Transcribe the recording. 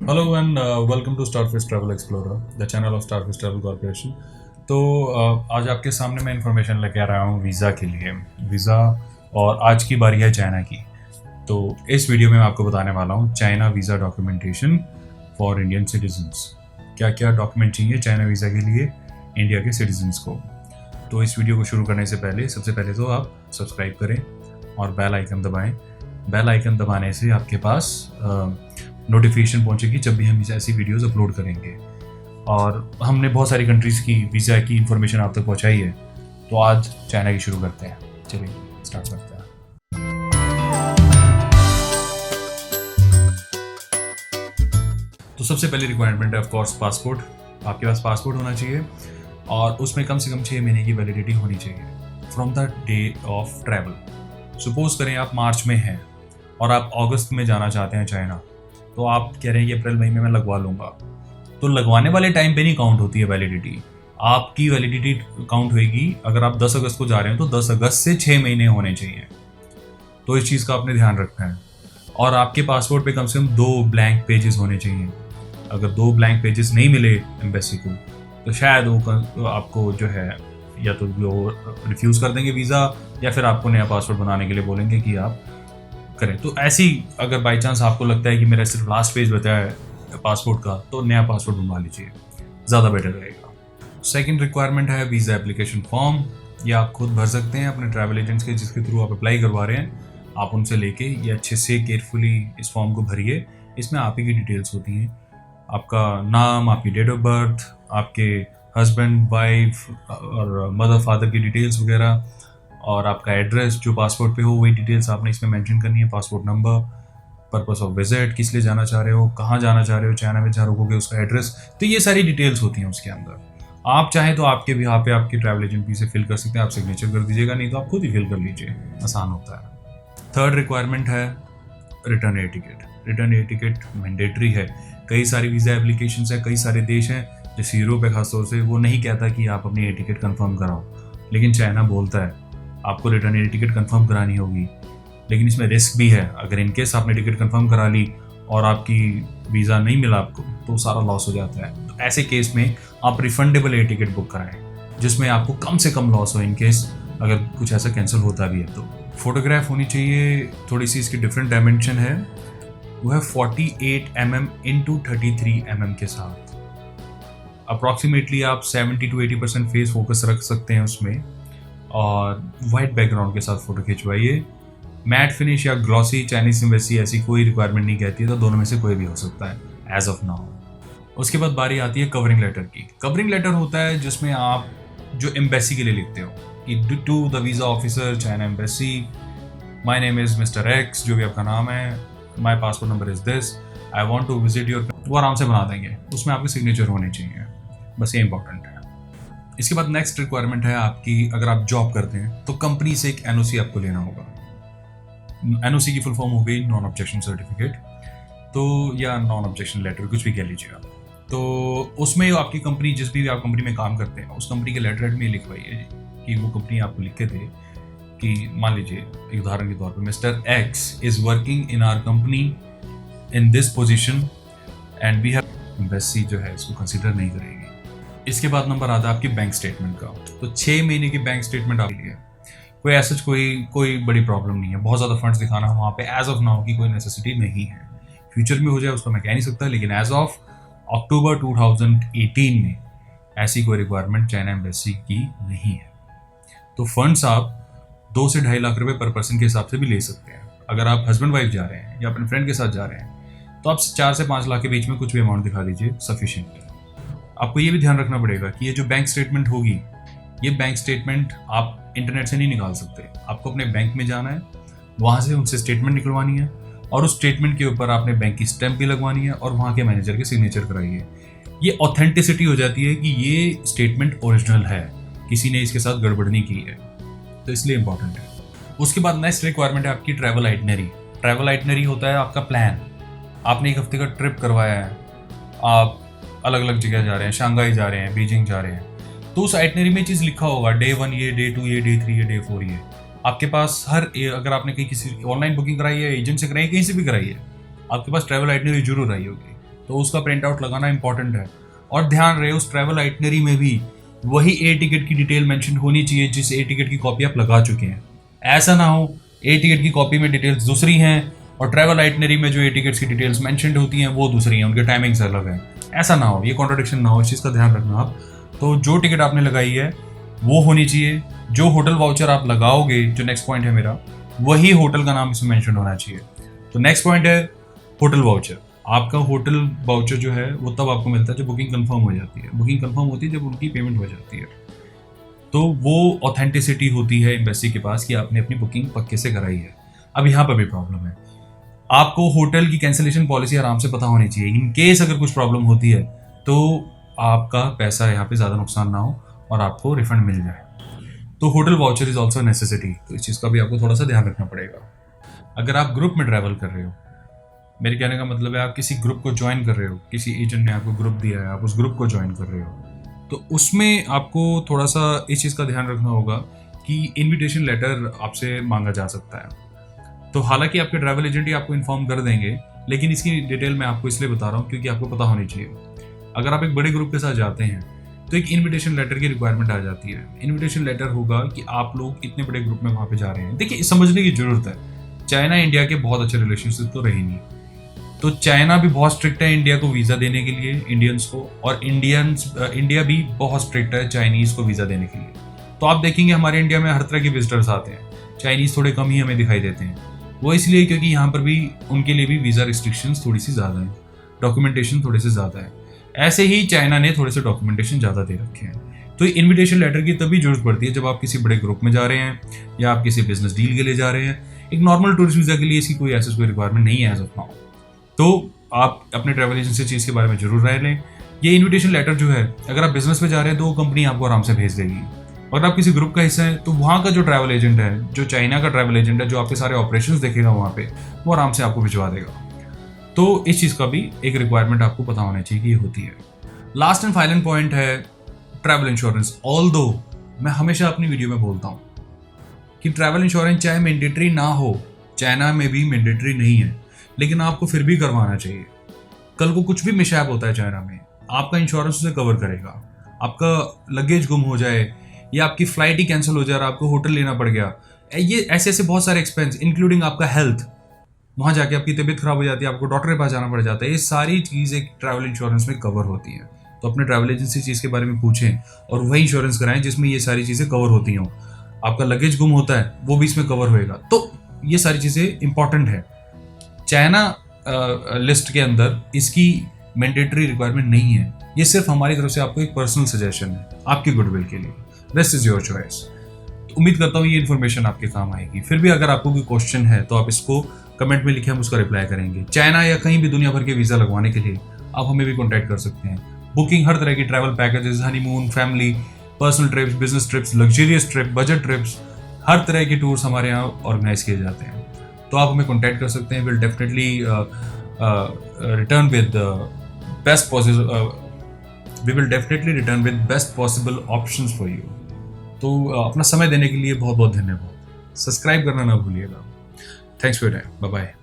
Hello and welcome to Starfish Travel Explorer the channel of Starfish Travel Corporation. तो आज आपके सामने मैं इंफॉर्मेशन लेके आ रहा हूँ वीज़ा के लिए। वीज़ा और आज की बारी है चाइना की। तो इस वीडियो में मैं आपको बताने वाला हूँ China visa documentation for Indian citizens. क्या क्या डॉक्यूमेंट चाहिए चाइना वीज़ा के लिए इंडिया के सिटीजन्स को। तो इस वीडियो को शुरू करने से पहले सबसे पहले तो आप सब्सक्राइब करें और बेल आइकन दबाएं। बेल आइकन दबाने से आपके पास नोटिफिकेशन पहुंचेगी जब भी हम ऐसी वीडियोस अपलोड करेंगे। और हमने बहुत सारी कंट्रीज़ की वीज़ा की इन्फॉर्मेशन आप तक पहुंचाई है। तो आज चाइना की शुरू करते हैं। चलिए स्टार्ट करते हैं। तो सबसे पहले रिक्वायरमेंट है ऑफ कोर्स पासपोर्ट। आपके पास पासपोर्ट होना चाहिए और उसमें कम से कम 6 महीने की वैलिडिटी होनी चाहिए from the day of travel. Suppose करें आप मार्च में हैं और आप अगस्त में जाना चाहते हैं चाइना, तो आप कह रहे हैं कि अप्रैल मई में मैं लगवा लूँगा। तो लगवाने वाले टाइम पे नहीं काउंट होती है वैलिडिटी। आपकी वैलिडिटी काउंट होएगी अगर आप 10 अगस्त को जा रहे हैं तो 10 अगस्त से 6 महीने होने चाहिए। तो इस चीज़ का आपने ध्यान रखना है। और आपके पासपोर्ट पे कम से कम 2 ब्लैंक पेजेस होने चाहिए। अगर 2 ब्लैंक पेजेस नहीं मिले एम्बेसी को तो शायद वो आपको जो है या तो वो रिफ्यूज़ कर देंगे वीज़ा या फिर आपको नया पासपोर्ट बनाने के लिए बोलेंगे कि आप करें। तो ऐसी अगर बाई चांस आपको लगता है कि मेरा सिर्फ लास्ट पेज बचा है पासपोर्ट का तो नया पासपोर्ट बनवा लीजिए, ज़्यादा बेटर रहेगा। सेकंड रिक्वायरमेंट है वीज़ा एप्लीकेशन फॉर्म। ये आप खुद भर सकते हैं अपने ट्रैवल एजेंट्स के जिसके थ्रू आप अप्लाई करवा रहे हैं। आप उनसे लेके ये अच्छे से केयरफुली इस फॉर्म को भरिए। इसमें आप ही की डिटेल्स होती हैं, आपका नाम, आपकी डेट ऑफ बर्थ, आपके हस्बैंड वाइफ और मदर फादर की डिटेल्स वगैरह, और आपका एड्रेस जो पासपोर्ट पे हो वही डिटेल्स आपने इसमें मेंशन करनी है। Passport number, purpose of visit, किस लिए जाना चाह रहे हो, कहाँ जाना चाह रहे हो, चाइना में जहाँ रुकोगे उसका एड्रेस, तो ये सारी डिटेल्स होती हैं उसके अंदर। आप चाहें तो आपके भी यहाँ पे आपकी ट्रैवल एजेंट से फिल कर सकते हैं, आप सिग्नेचर कर दीजिएगा, नहीं तो आप खुद ही फिल कर लीजिए, आसान होता है। थर्ड रिक्वायरमेंट है return air ticket. Return air ticket mandatory है। कई सारी वीज़ा एप्लीकेशन है, कई सारे देश हैं जैसे यूरोप है खासतौर से, वो नहीं कहता कि आप अपनी एयर टिकट कन्फर्म कराओ, लेकिन चाइना बोलता है आपको रिटर्न एयर टिकट कंफर्म करानी होगी। लेकिन इसमें रिस्क भी है। अगर इनकेस आपने टिकट कंफर्म करा ली और आपकी वीज़ा नहीं मिला आपको तो सारा लॉस हो जाता है। तो ऐसे केस में आप रिफंडेबल एयर टिकट बुक कराएं जिसमें आपको कम से कम लॉस हो इनकेस अगर कुछ ऐसा कैंसिल होता भी है तो। फोटोग्राफ होनी चाहिए, थोड़ी सी इसकी डिफरेंट डायमेंशन है, वो है 48 mm × 33 mm के साथ। अप्रॉक्सीमेटली आप 70 to 80% फेस फोकस रख सकते हैं उसमें, और वाइट बैकग्राउंड के साथ फोटो खिंचवाइए। मैट फिनिश या ग्लॉसी चाइनीज एम्बेसी ऐसी कोई रिक्वायरमेंट नहीं कहती है, तो दोनों में से कोई भी हो सकता है एज ऑफ नाउ। उसके बाद बारी आती है कवरिंग लेटर की। कवरिंग लेटर होता है जिसमें आप जो एम्बेसी के लिए लिखते हो कि to the visa officer China embassy, my name is mister X, जो भी आपका नाम है, my passport number is this, I want to visit your, वो आराम से बना देंगे। उसमें आपके सिग्नेचर होने चाहिए, बस ये इंपॉर्टेंट है। इसके बाद नेक्स्ट रिक्वायरमेंट है आपकी, अगर आप जॉब करते हैं तो कंपनी से एक एनओसी आपको लेना होगा। एनओसी की फुल फॉर्म हो गई नॉन ऑब्जेक्शन सर्टिफिकेट, तो या नॉन ऑब्जेक्शन लेटर, कुछ भी कह लीजिए आप। तो उसमें आपकी कंपनी, जिस भी आप कंपनी में काम करते हैं उस कंपनी के लेटर हेड में लिखवाइए कि वो कंपनी आपको लिखे थे कि मान लीजिए एक उदाहरण के तौर पर mister X is working in our company in this position and we have, embassy जो है इसको कंसिडर नहीं करेगी। इसके बाद नंबर आता है आपकी बैंक स्टेटमेंट का। तो 6 महीने की बैंक स्टेटमेंट आपके लिए कोई ऐसा कोई बड़ी प्रॉब्लम नहीं है। बहुत ज़्यादा फंड्स दिखाना वहाँ पे एज ऑफ नाउ की कोई नेसेसिटी नहीं है। फ्यूचर में हो जाए उसको मैं कह नहीं सकता, लेकिन एज ऑफ अक्टूबर 2018 में ऐसी कोई रिक्वायरमेंट चाइना एम्बेसी की नहीं है। तो फंड्स आप 2 से 2.5 लाख रुपए पर पर्सन के हिसाब से भी ले सकते हैं। अगर आप हस्बैंड वाइफ जा रहे हैं या अपने फ्रेंड के साथ जा रहे हैं तो आप 4 से 5 लाख के बीच में कुछ भी अमाउंट दिखा दीजिए, सफिशिएंट है। आपको ये भी ध्यान रखना पड़ेगा कि ये जो बैंक स्टेटमेंट होगी, ये बैंक स्टेटमेंट आप इंटरनेट से नहीं निकाल सकते। आपको अपने बैंक में जाना है, वहाँ से उनसे स्टेटमेंट निकलवानी है और उस स्टेटमेंट के ऊपर आपने बैंक की स्टैंप भी लगवानी है और वहाँ के मैनेजर के सिग्नेचर कराइए। ये ऑथेंटिसिटी हो जाती है कि ये स्टेटमेंट ओरिजिनल है, किसी ने इसके साथ गड़बड़ नहीं की है, तो इसलिए इंपॉर्टेंट है। उसके बाद नेक्स्ट रिक्वायरमेंट है आपकी ट्रैवल आइटनरी। ट्रैवल आइटनरी होता है आपका प्लान। आपने 1 हफ्ते का ट्रिप करवाया है, आप अलग अलग जगह जा रहे हैं, शंघाई जा रहे हैं, बीजिंग जा रहे हैं, तो उस आइटनरी में चीज़ लिखा होगा डे 1 ये, डे 2 ये, डे 3 ये, डे 4 ये। आपके पास अगर आपने कहीं किसी ऑनलाइन बुकिंग कराई है, एजेंट से कराई है, कहीं से भी कराई है, आपके पास ट्रैवल आइटनरी जरूर आई होगी। तो उसका प्रिंट आउट लगाना इंपॉर्टेंट है। और ध्यान रहे उस ट्रैवल आइटनरी में भी वही एयर टिकट की डिटेल मेंशन होनी चाहिए जिस एयर टिकट की कॉपी आप लगा चुके हैं। ऐसा ना हो एयर टिकट की कॉपी में डिटेल्स दूसरी हैं और ट्रैवल आइटनरी में जो एयर टिकट्स की डिटेल्स मेंशनड होती हैं वो दूसरी हैं, उनके टाइमिंग्स अलग हैं। ऐसा ना हो, ये कॉन्ट्रडिक्शन ना हो, इस चीज़ का ध्यान रखना आप। तो जो टिकट आपने लगाई है वो होनी चाहिए, जो होटल वाउचर आप लगाओगे, जो नेक्स्ट पॉइंट है मेरा, वही होटल का नाम इसमें मेंशन होना चाहिए। तो नेक्स्ट पॉइंट है होटल वाउचर। आपका होटल वाउचर जो है वो तब आपको मिलता है जब बुकिंग कंफर्म हो जाती है। बुकिंग कंफर्म होती है जब उनकी पेमेंट हो जाती है। तो वो ऑथेंटिसिटी होती है एम्बेसी के पास कि आपने अपनी बुकिंग पक्के से कराई है। अब यहाँ पर भी प्रॉब्लम है, आपको होटल की कैंसिलेशन पॉलिसी आराम से पता होनी चाहिए। इन केस अगर कुछ प्रॉब्लम होती है तो आपका पैसा यहाँ पे ज़्यादा नुकसान ना हो और आपको रिफंड मिल जाए। तो hotel voucher is also necessity, तो इस चीज़ का भी आपको थोड़ा सा ध्यान रखना पड़ेगा। अगर आप ग्रुप में ट्रैवल कर रहे हो, मेरे कहने का मतलब है आप किसी ग्रुप को ज्वाइन कर रहे हो, किसी एजेंट ने आपको ग्रुप दिया है, आप उस ग्रुप को ज्वाइन कर रहे हो, तो उसमें आपको थोड़ा सा इस चीज़ का ध्यान रखना होगा कि इनविटेशन लेटर आपसे मांगा जा सकता है। तो हालांकि आपके ट्रैवल एजेंट ही आपको इन्फॉर्म कर देंगे, लेकिन इसकी डिटेल मैं आपको इसलिए बता रहा हूँ क्योंकि आपको पता होनी चाहिए। अगर आप एक बड़े ग्रुप के साथ जाते हैं तो एक इनविटेशन लेटर की रिक्वायरमेंट आ जाती है। इनविटेशन लेटर होगा कि आप लोग इतने बड़े ग्रुप में वहाँ पे जा रहे हैं। देखिए, समझने की जरूरत है, चाइना इंडिया के बहुत अच्छे रिलेशनशिप तो रहे नहीं, तो चाइना भी बहुत स्ट्रिक्ट है इंडिया को वीज़ा देने के लिए, इंडियंस को, और इंडिया भी बहुत स्ट्रिक्ट है चाइनीज़ को वीज़ा देने के लिए। तो आप देखेंगे हमारे इंडिया में हर तरह के विजिटर्स आते हैं, चाइनीज़ थोड़े कम ही हमें दिखाई देते हैं। वो इसलिए क्योंकि यहाँ पर भी उनके लिए भी वीज़ा रिस्ट्रिक्शंस थोड़ी सी ज़्यादा हैं, डॉक्यूमेंटेशन थोड़े से ज़्यादा है। ऐसे ही चाइना ने थोड़े से डॉक्यूमेंटेशन ज़्यादा दे रखे हैं। तो इनविटेशन लेटर की तभी जरूरत पड़ती है जब आप किसी बड़े ग्रुप में जा रहे हैं या आप किसी बिजनेस डील के लिए जा रहे हैं। एक नॉर्मल टूरिस्ट वीज़ा के लिए इसकी कोई ऐसी कोई रिक्वायरमेंट नहीं है एज ऑफ नाउ। तो आप अपने ट्रैवल एजेंसी चीज़ के बारे में जरूर राय लें। ये इनविटेशन लेटर जो है, अगर आप बिजनेस में जा रहे हैं तो वो कंपनी आपको आराम से भेज देगी। अगर आप किसी ग्रुप का हिस्सा है तो वहाँ का जो ट्रैवल एजेंट है, जो चाइना का ट्रैवल एजेंट है, जो आपके सारे ऑपरेशंस देखेगा वहाँ पे, वो आराम से आपको भिजवा देगा। तो इस चीज़ का भी एक रिक्वायरमेंट आपको पता होना चाहिए कि ये होती है। लास्ट एंड फाइनल पॉइंट है ट्रैवल इंश्योरेंस। ऑल्दो मैं हमेशा अपनी वीडियो में बोलता हूँ कि ट्रैवल इंश्योरेंस चाहे मैंडेटरी ना हो, चाइना में भी मैंडेटरी नहीं है, लेकिन आपको फिर भी करवाना चाहिए। कल को कुछ भी मिसहैप होता है चाइना में, आपका इंश्योरेंस उसे कवर करेगा। आपका लगेज गुम हो जाए या आपकी फ्लाइट ही कैंसिल हो जाए और आपको होटल लेना पड़ गया, ये ऐसे ऐसे बहुत सारे एक्सपेंस, इंक्लूडिंग आपका हेल्थ, वहाँ जाके आपकी तबीयत खराब हो जाती है, आपको डॉक्टर के पास जाना पड़ जाता है, ये सारी चीज़ एक ट्रैवल इंश्योरेंस में कवर होती है। तो अपने ट्रैवल एजेंसी चीज़ के बारे में पूछें और वही इंश्योरेंस कराएं जिसमें ये सारी चीज़ें कवर होती हों। आपका लगेज गुम होता है वो भी इसमें कवर होएगा। तो ये सारी चीज़ें इंपॉर्टेंट है। चाइना लिस्ट के अंदर इसकी मैंडेटरी रिक्वायरमेंट नहीं है, ये सिर्फ हमारी तरफ से आपको एक पर्सनल सजेशन है आपकी गुडविल के लिए। Rest is your choice. उम्मीद करता हूँ ये इन्फॉर्मेशन आपके काम आएगी। फिर भी अगर आपको कोई क्वेश्चन है तो आप इसको कमेंट में लिखें, हम उसका रिप्लाई करेंगे। चाइना या कहीं भी दुनिया भर के वीज़ा लगवाने के लिए आप हमें भी कॉन्टैक्ट कर सकते हैं। बुकिंग हर तरह की travel packages, honeymoon, family, personal trips, business trips, luxurious trip, budget trips, हर तरह के टूर्स हमारे यहाँ ऑर्गेनाइज किए जाते हैं। तो आप हमें कॉन्टैक्ट कर सकते हैं। Will definitely return with best possible we will definitely return with best possible options for you. तो अपना समय देने के लिए बहुत बहुत धन्यवाद। सब्सक्राइब करना ना भूलिएगा। Thanks for your time. Bye bye.